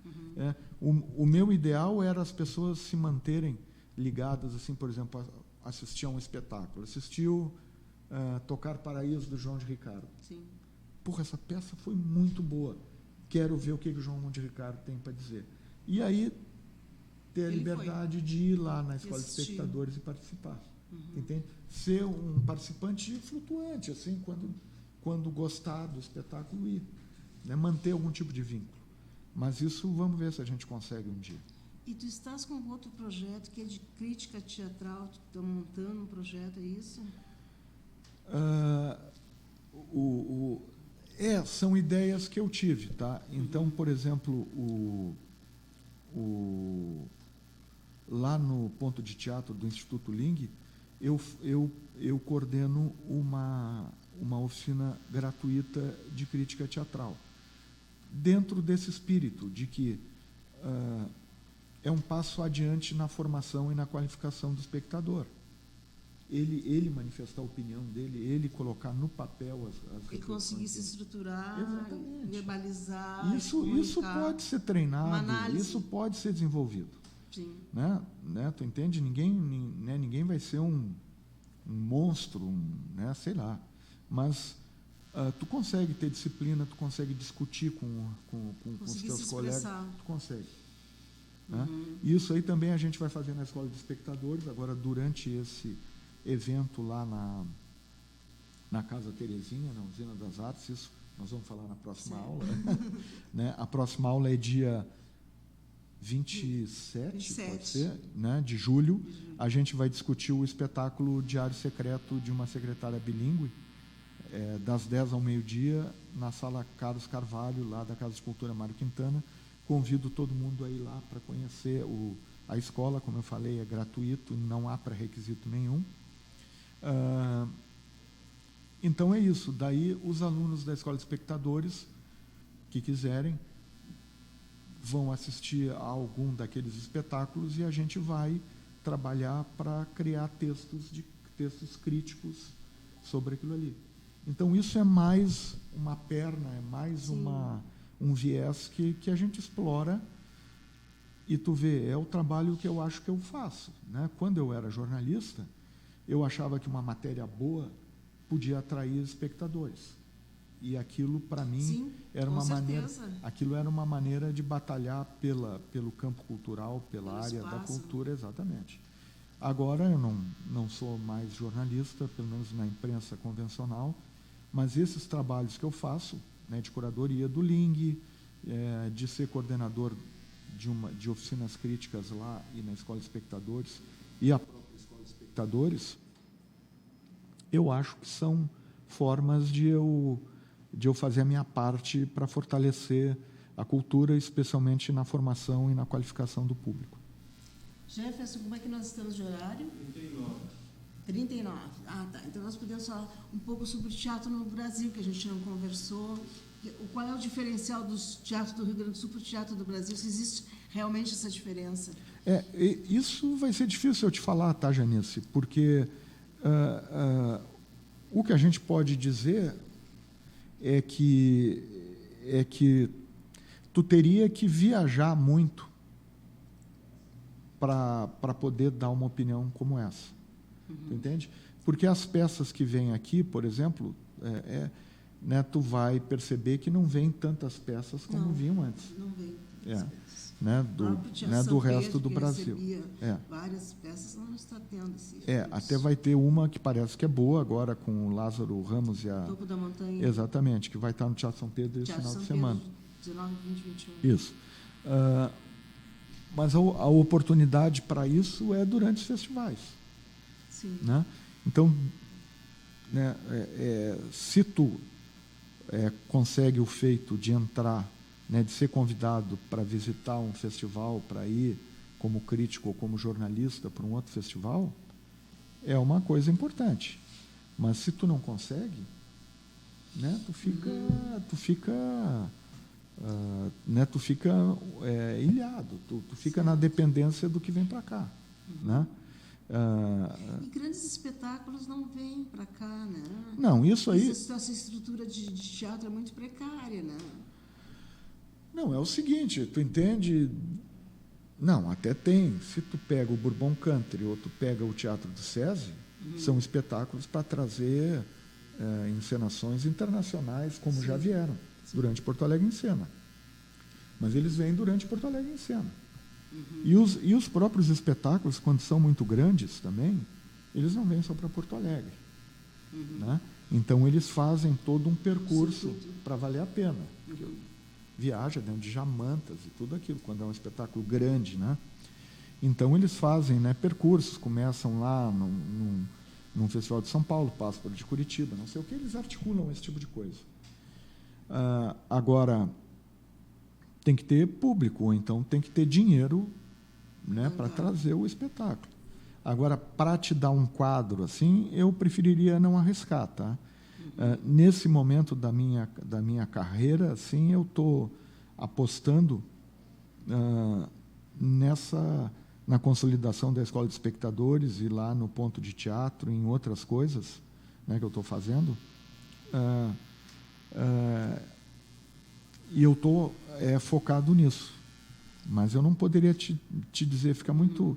Uhum. O meu ideal era as pessoas se manterem ligadas, assim, por exemplo, assistir a um espetáculo. Assistiu Tocar Paraíso, do João de Ricardo. Sim. Porra, essa peça foi muito boa. Quero ver o que o João de Ricardo tem para dizer. E aí, ter a liberdade de ir lá na Escola de Espectadores e participar. Entende? Ser um participante flutuante, assim, quando gostar do espetáculo, ir. Né? Manter algum tipo de vínculo. Mas isso, vamos ver se a gente consegue um dia. E tu estás com outro projeto que é de crítica teatral, tu está montando um projeto, é isso? São ideias que eu tive, tá? Então, por exemplo, lá no Ponto de Teatro do Instituto Ling, eu coordeno uma oficina gratuita de crítica teatral, dentro desse espírito de que é um passo adiante na formação e na qualificação do espectador. Ele manifestar a opinião dele, ele colocar no papel as reflexões. E conseguir se estruturar, exatamente, verbalizar. Isso pode ser treinado, isso pode ser desenvolvido. Sim. Né? Tu entende? Ninguém vai ser um monstro, né? Sei lá. Mas tu consegue ter disciplina, tu consegue discutir com os teus colegas, tu consegue. Né? Isso aí também a gente vai fazer na Escola de Espectadores, agora durante esse evento lá na Casa Terezinha, na Usina das Artes, isso nós vamos falar na próxima aula. Né? A próxima aula é dia 27, pode ser, né, de julho. A gente vai discutir o espetáculo Diário Secreto de uma Secretária Bilíngue, das 10 ao meio-dia, na Sala Carlos Carvalho, lá da Casa de Cultura Mário Quintana. Convido todo mundo a ir lá para conhecer a escola. Como eu falei, é gratuito, não há pré-requisito nenhum. Então é isso. Daí os alunos da Escola de Espectadores que quiserem vão assistir a algum daqueles espetáculos e a gente vai trabalhar para criar textos críticos sobre aquilo ali. Então isso é mais uma perna, é mais um viés que a gente explora. E tu vê, é o trabalho que eu acho que eu faço, né? Quando eu era jornalista, eu achava que uma matéria boa podia atrair espectadores. E aquilo, para mim, era uma maneira. Aquilo era uma maneira de batalhar pelo campo cultural, pela área da cultura, exatamente. Agora eu não sou mais jornalista, pelo menos na imprensa convencional, mas esses trabalhos que eu faço, né, de curadoria do LING, de ser coordenador de oficinas críticas lá e na Escola de Espectadores e a própria Escola de Espectadores, eu acho que são formas de eu fazer a minha parte para fortalecer a cultura, especialmente na formação e na qualificação do público. Jefferson, como é que nós estamos de horário? 39. Ah, tá. Então nós podemos falar um pouco sobre o teatro no Brasil, que a gente não conversou. Qual é o diferencial do teatro do Rio Grande do Sul para o teatro do Brasil? Se existe realmente essa diferença? Isso vai ser difícil eu te falar, tá, Janice? Porque o que a gente pode dizer é que tu teria que viajar muito para poder dar uma opinião como essa. Tu entende? Porque as peças que vêm aqui, por exemplo, né, tu vai perceber que não vêm tantas peças como vinham antes. Não vem. Né, do resto do Brasil. Várias peças não está tendo esse. Até vai ter uma que parece que é boa agora com o Lázaro Ramos e a Topo da Montanha. Exatamente, que vai estar no Teatro São Pedro esse final de semana. 19, 20, 21. Isso. Mas a oportunidade para isso é durante os festivais. Sim. Né? Então, né, se tu consegue o feito de entrar, né, de ser convidado para visitar um festival, para ir como crítico ou como jornalista para um outro festival, é uma coisa importante. Mas se tu não consegue, né, tu fica ilhado, tu fica na dependência do que vem para cá, né? E grandes espetáculos não vêm para cá, né? Não, isso aí. Essa estrutura de teatro é muito precária, né? Não, é o seguinte, tu entende? Não, até tem. Se tu pega o Bourbon Country ou tu pega o Teatro do SESI, são espetáculos para trazer encenações internacionais, como já vieram, durante Porto Alegre em Cena. Mas eles vêm durante Porto Alegre em Cena. E os próprios espetáculos, quando são muito grandes também, eles não vêm só para Porto Alegre. Né? Então, eles fazem todo um percurso para valer a pena. Viaja dentro de Jamantas e tudo aquilo, quando é um espetáculo grande, né? Então, eles fazem, né, percursos, começam lá num festival de São Paulo, passam por de Curitiba, não sei o que, eles articulam esse tipo de coisa. Agora, tem que ter público, ou então tem que ter dinheiro, né, para trazer o espetáculo. Agora, para te dar um quadro assim, eu preferiria não arriscar, tá? Nesse momento da minha carreira, assim, eu estou apostando na consolidação da Escola de Espectadores e lá no ponto de teatro, em outras coisas, né, que eu estou fazendo. E eu estou focado nisso. Mas eu não poderia te dizer, fica muito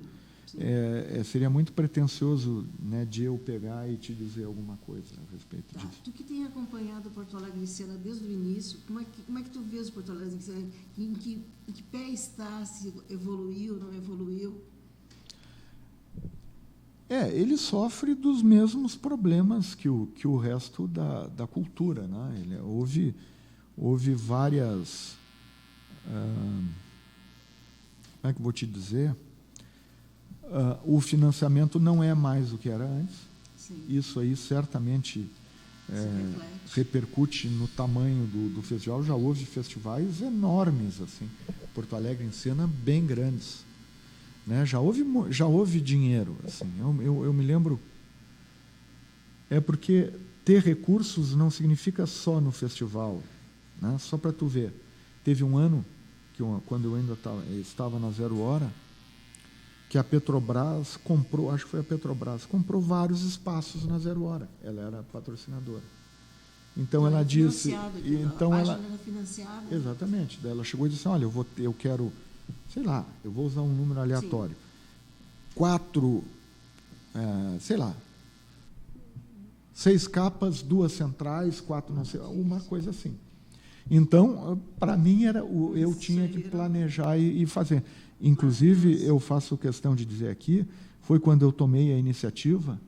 seria muito pretensioso, né, de eu pegar e te dizer alguma coisa a respeito Tá. disso. Tu que tem acompanhado Porto Alegre em Cena desde o início, como é que tu vês o Porto Alegre em Cena? Em que pé está? Se evoluiu, não evoluiu? Ele sofre dos mesmos problemas que o resto da cultura, né? Houve várias... como é que eu vou te dizer? O financiamento não é mais o que era antes. Sim. Isso aí certamente reflete. repercute no tamanho do festival. Já houve festivais enormes, assim, Porto Alegre em Cena, bem grandes, né? Já houve dinheiro, assim. Eu me lembro, porque ter recursos não significa só no festival, né? Só para tu ver, teve um ano que quando eu ainda estava na Zero Hora, que a Petrobras comprou, acho que foi a Petrobras, comprou vários espaços na Zero Hora. Ela era patrocinadora. Então ela disse, então ela era financiada. exatamente. Daí ela chegou e disse: olha, eu quero, sei lá, eu vou usar um número aleatório. Sim. 4, sei lá, 6 capas, 2 centrais, 4 não sei, uma coisa assim. Então, para mim eu tinha que planejar e fazer. Inclusive, eu faço questão de dizer aqui, foi quando eu tomei a iniciativa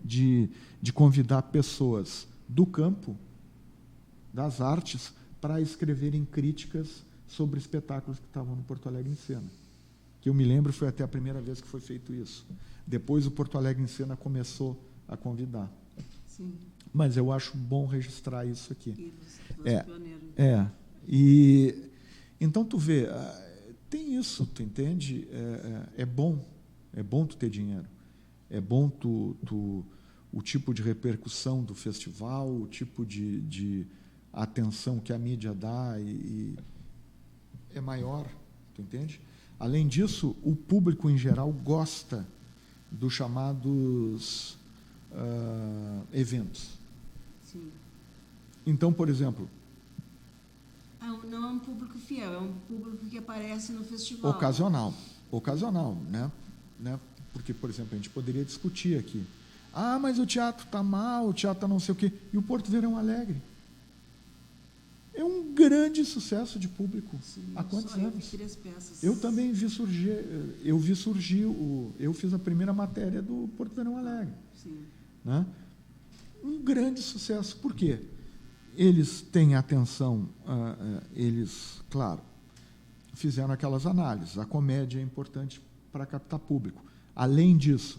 de convidar pessoas do campo, das artes, para escreverem críticas sobre espetáculos que estavam no Porto Alegre em Cena. Que eu me lembro, foi até a primeira vez que foi feito isso. Depois o Porto Alegre em Cena começou a convidar. Sim. Mas eu acho bom registrar isso aqui. Pioneiro. E então tu vê, tem isso, tu entende? É bom tu ter dinheiro, é bom o tipo de repercussão do festival, o tipo de atenção que a mídia dá e é maior, tu entende? Além disso, o público em geral gosta dos chamados eventos. Sim. Então, por exemplo, não é um público fiel, é um público que aparece no festival. Ocasional, né? Porque, por exemplo, a gente poderia discutir aqui. Mas o teatro está mal, o teatro está não sei o quê. E o Porto Verão Alegre é um grande sucesso de público. Sim, há quantos anos? Eu vi 3 peças. Eu também vi surgir, eu fiz a primeira matéria do Porto Verão Alegre. Sim. Né? Um grande sucesso. Por quê? Eles têm atenção, eles, claro, fizeram aquelas análises. A comédia é importante para captar público. Além disso,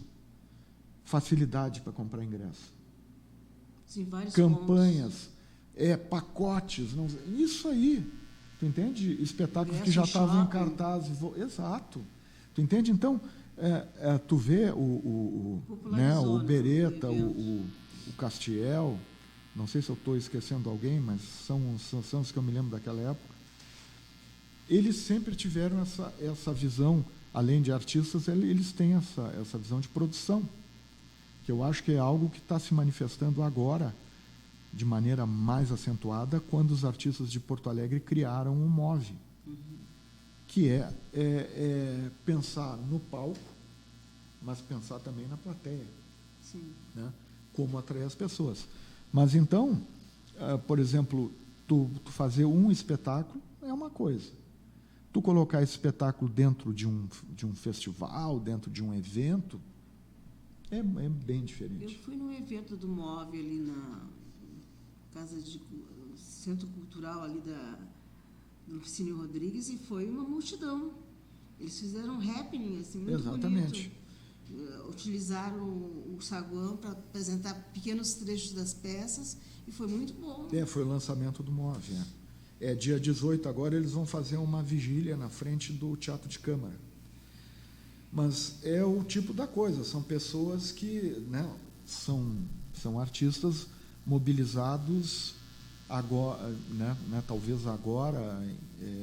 facilidade para comprar ingresso. Sim, vários campanhas, pacotes. Isso aí, tu entende? Espetáculos que já estavam em cartaz. Exato. Tu entende? Então, tu vê o Beretta, o Castiel. Não sei se eu estou esquecendo alguém, mas são os que eu me lembro daquela época. Eles sempre tiveram essa visão, além de artistas, eles têm essa visão de produção, que eu acho que é algo que está se manifestando agora, de maneira mais acentuada, quando os artistas de Porto Alegre criaram o MOVE, que é pensar no palco, mas pensar também na plateia. Sim. Né? Como atrair as pessoas. Mas então, por exemplo, tu fazer um espetáculo é uma coisa. Tu colocar esse espetáculo dentro de um festival, dentro de um evento, é bem diferente. Eu fui num evento do MOVE ali na Centro Cultural ali do Cine Rodrigues, e foi uma multidão. Eles fizeram um happening assim, muito Exatamente. bonito. Utilizaram o saguão para apresentar pequenos trechos das peças e foi muito bom. Foi o lançamento do MOVE. Dia 18 agora eles vão fazer uma vigília na frente do Teatro de Câmara. Mas é o tipo da coisa, são pessoas que, né, são artistas mobilizados agora, né, talvez agora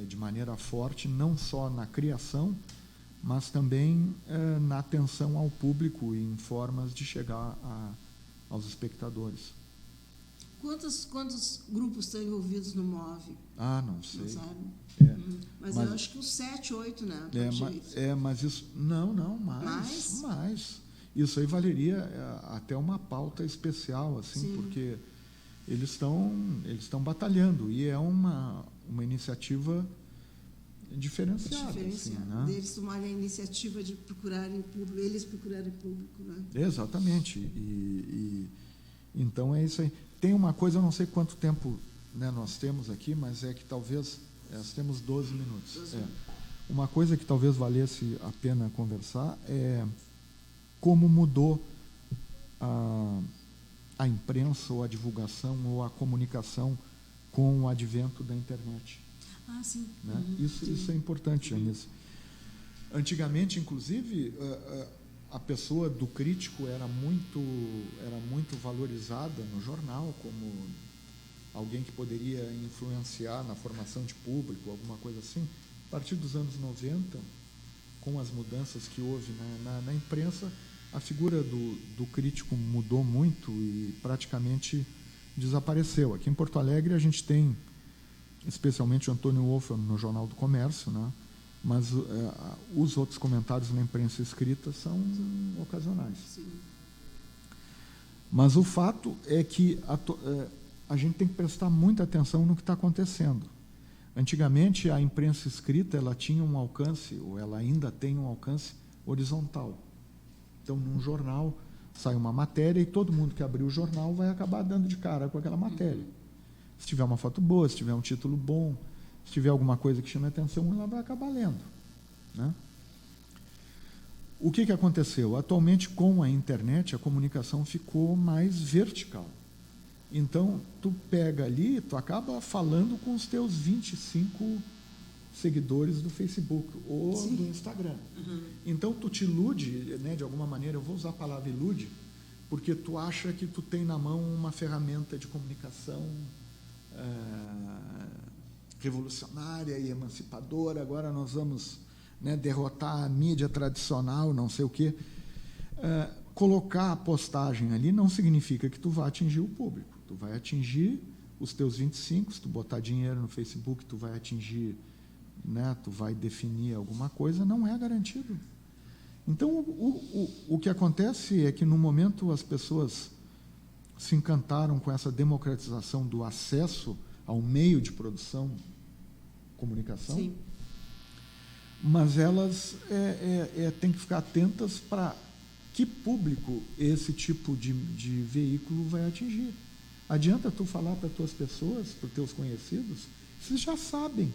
de maneira forte, não só na criação, mas também na atenção ao público e em formas de chegar aos espectadores. Quantos grupos estão envolvidos no MOVE? Não sei. Não sabe? É. Mas eu acho que uns 7, 8, né? Mas isso... Não, mais. Isso aí valeria até uma pauta especial, assim, Sim. porque eles estão batalhando, e é uma iniciativa diferenciada. Assim, né? Deles tomarem a iniciativa de procurarem público, eles procurarem público, né? Exatamente. Então é isso aí. Tem uma coisa, eu não sei quanto tempo, né, nós temos aqui, mas é que talvez nós temos 12 minutos. Uma coisa que talvez valesse a pena conversar é como mudou a imprensa, ou a divulgação, ou a comunicação com o advento da internet. Sim. Né? Isso é importante, Anise. Antigamente, inclusive, a pessoa do crítico era muito valorizada no jornal como alguém que poderia influenciar na formação de público, alguma coisa assim. A partir dos anos 90, com as mudanças que houve na imprensa, a figura do crítico mudou muito e praticamente desapareceu. Aqui em Porto Alegre a gente tem, especialmente o Antônio Wolff no Jornal do Comércio, né? Mas os outros comentários na imprensa escrita são ocasionais. Sim. Mas o fato é que a gente tem que prestar muita atenção no que está acontecendo. Antigamente, a imprensa escrita ela tinha um alcance, ou ela ainda tem um alcance horizontal. Então, num jornal, sai uma matéria e todo mundo que abrir o jornal vai acabar dando de cara com aquela matéria. Se tiver uma foto boa, se tiver um título bom, se tiver alguma coisa que chame a atenção, ela vai acabar lendo. Né? O que aconteceu? Atualmente, com a internet, a comunicação ficou mais vertical. Então, tu pega ali, tu acaba falando com os teus 25 seguidores do Facebook ou Sim. do Instagram. Então, tu te ilude, né, de alguma maneira, eu vou usar a palavra ilude, porque tu acha que tu tem na mão uma ferramenta de comunicação revolucionária e emancipadora, agora nós vamos, né, derrotar a mídia tradicional, não sei o quê. Colocar a postagem ali não significa que tu vai atingir o público. Tu vai atingir os teus 25, se tu botar dinheiro no Facebook, tu vai atingir, né, tu vai definir alguma coisa, não é garantido. Então, o que acontece é que, no momento, as pessoas se encantaram com essa democratização do acesso ao meio de produção, comunicação, Sim. mas elas têm que ficar atentas para que público esse tipo de veículo vai atingir. Adianta tu falar para as tuas pessoas, para os teus conhecidos, vocês já sabem,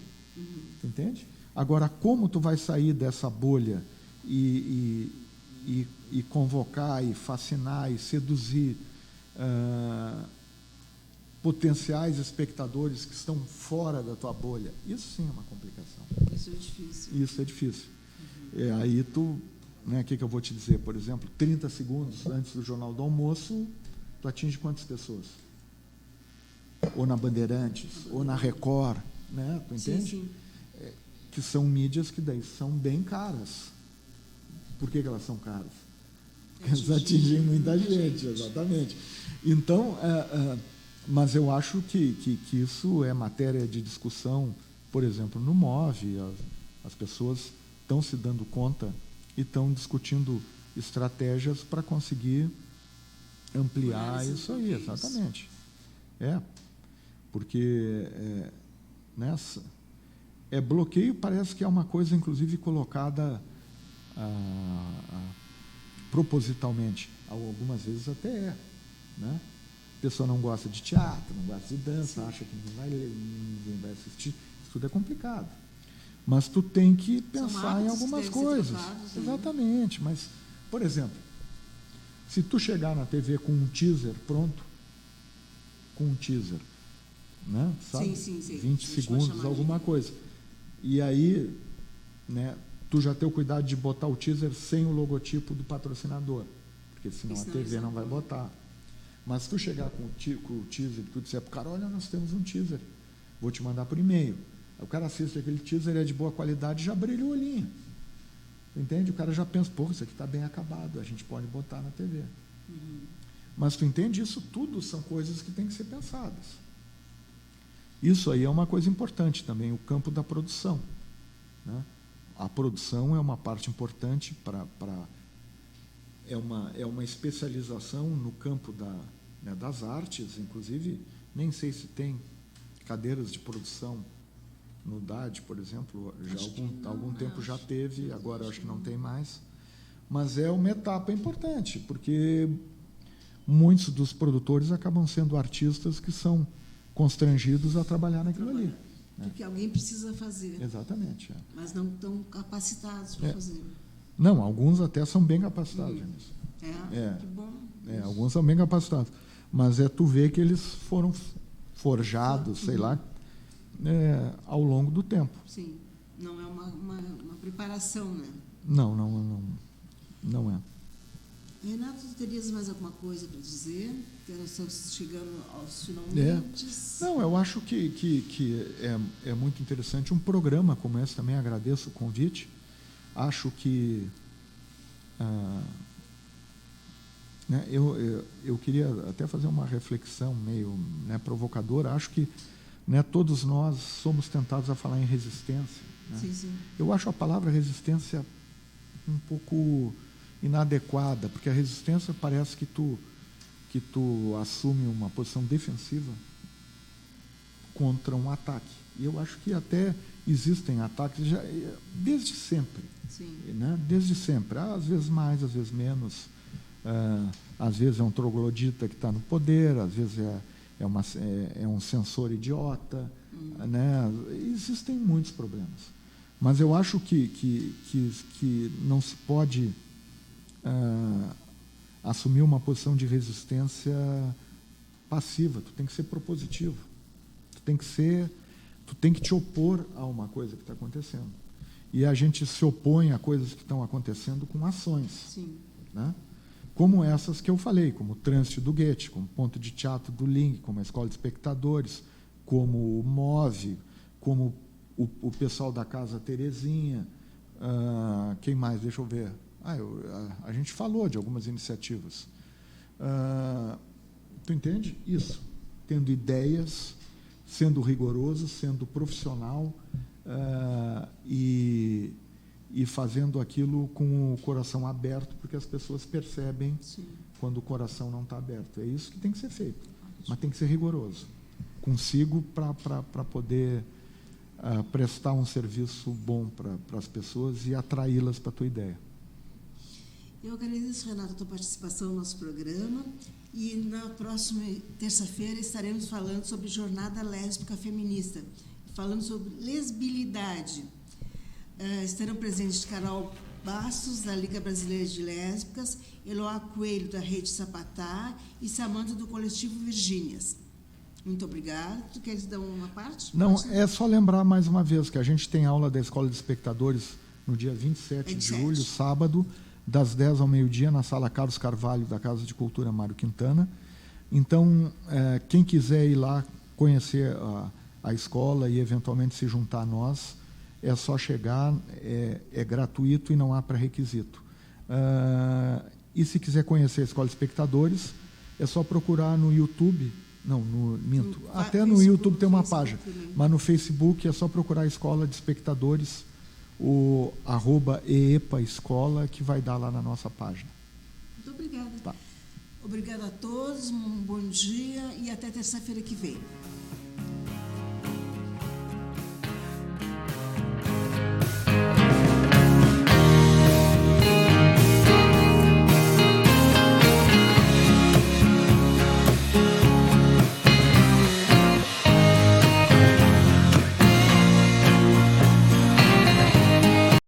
entende? Agora, como tu vai sair dessa bolha e convocar, e fascinar, e seduzir potenciais espectadores que estão fora da tua bolha, isso sim é uma complicação. Isso é difícil. Isso é difícil. Aí tu, né, que eu vou te dizer, por exemplo, 30 segundos antes do Jornal do Almoço, tu atinge quantas pessoas? Ou na Bandeirantes, ou na Record, né? Tu entende? Sim, sim. Que são mídias que daí são bem caras. Por que elas são caras? Porque elas atingem muita gente, exatamente. Então, mas eu acho que isso é matéria de discussão, por exemplo, no MOVE, as pessoas estão se dando conta e estão discutindo estratégias para conseguir ampliar isso aí, exatamente. Porque bloqueio parece que é uma coisa, inclusive, colocada propositalmente. Algumas vezes até né? A pessoa não gosta de teatro, não gosta de dança, Sim. acha que ninguém vai assistir. Isso tudo é complicado. Mas tu tem que pensar em algumas coisas. Exatamente. Mas, por exemplo, se tu chegar na TV com um teaser pronto, né? Sabe? Sim. 20 segundos, alguma coisa. E aí, né, tu já tem o cuidado de botar o teaser sem o logotipo do patrocinador, porque senão a TV não vai botar. Mas se tu chegar com o teaser, tu disser para o cara, olha, nós temos um teaser, vou te mandar por e-mail. Aí o cara assiste aquele teaser, é de boa qualidade, já brilha o olhinho. Entende? O cara já pensa, pô, isso aqui está bem acabado, a gente pode botar na TV. Mas tu entende, isso tudo são coisas que têm que ser pensadas. Isso aí é uma coisa importante também, o campo da produção, né? A produção é uma parte importante é uma especialização no campo das artes, inclusive, nem sei se tem cadeiras de produção no DAD, por exemplo, já algum tempo já teve, agora acho que não tem mais, mas é uma etapa importante, porque muitos dos produtores acabam sendo artistas que são constrangidos a trabalhar naquilo ali. Porque alguém precisa fazer. Exatamente. Mas não estão capacitados para fazer. Não, alguns até são bem capacitados nisso. Que bom. Alguns são bem capacitados. Mas tu vê que eles foram forjados, sei lá, ao longo do tempo. Sim. Não é uma preparação, né? Não é. Renato, tu terias mais alguma coisa para dizer? Estamos chegando aos finalmente. Não, eu acho que é muito interessante um programa como esse também. Agradeço o convite. Acho que eu queria até fazer uma reflexão meio provocadora. Acho que todos nós somos tentados a falar em resistência. Né? Sim. Eu acho a palavra resistência um pouco inadequada, porque a resistência parece que tu assume uma posição defensiva contra um ataque. E eu acho que até existem ataques desde sempre. Sim. Né? Desde sempre. Às vezes mais, às vezes menos. Às vezes é um troglodita que está no poder, às vezes é um censor idiota. Né? Existem muitos problemas. Mas eu acho que não se pode assumir uma posição de resistência passiva. Tu tem que ser propositivo. Tu tem que te opor a uma coisa que está acontecendo. E a gente se opõe a coisas que estão acontecendo com ações. Sim. Né? Como essas que eu falei, como o Trânsito do Goethe, como o Ponto de Teatro do Ling, como a Escola de Espectadores, como o MOVE, como o pessoal da Casa Terezinha. Quem mais? Deixa eu ver. A gente falou de algumas iniciativas. Tu entende? Isso. Tendo ideias, sendo rigoroso, sendo profissional e fazendo aquilo com o coração aberto, porque as pessoas percebem quando o coração não está aberto. É isso que tem que ser feito. Mas tem que ser rigoroso. Consigo para poder prestar um serviço bom para as pessoas e atraí-las para a tua ideia. Eu agradeço, Renato, a tua participação no nosso programa e na próxima terça-feira estaremos falando sobre Jornada Lésbica Feminista, falando sobre lesbilidade. Estarão presentes Carol Bastos, da Liga Brasileira de Lésbicas, Eloá Coelho, da Rede Sapatá e Samanta, do Coletivo Virgínias. Muito obrigada. Tu queres dar uma parte? Não, é só lembrar mais uma vez que a gente tem aula da Escola de Espectadores no dia 27 de julho, sábado, das 10 ao meio-dia, na Sala Carlos Carvalho, da Casa de Cultura Mário Quintana. Então, quem quiser ir lá conhecer a escola e, eventualmente, se juntar a nós, é só chegar, é gratuito e não há pré-requisito. E, se quiser conhecer a Escola de Espectadores, é só procurar no YouTube. Não, minto. Até no YouTube tem uma página, mas no Facebook é só procurar a Escola de Espectadores, o @EEPA Escola, que vai dar lá na nossa página. Muito obrigada. Tá. Obrigada a todos, um bom dia e até terça-feira que vem.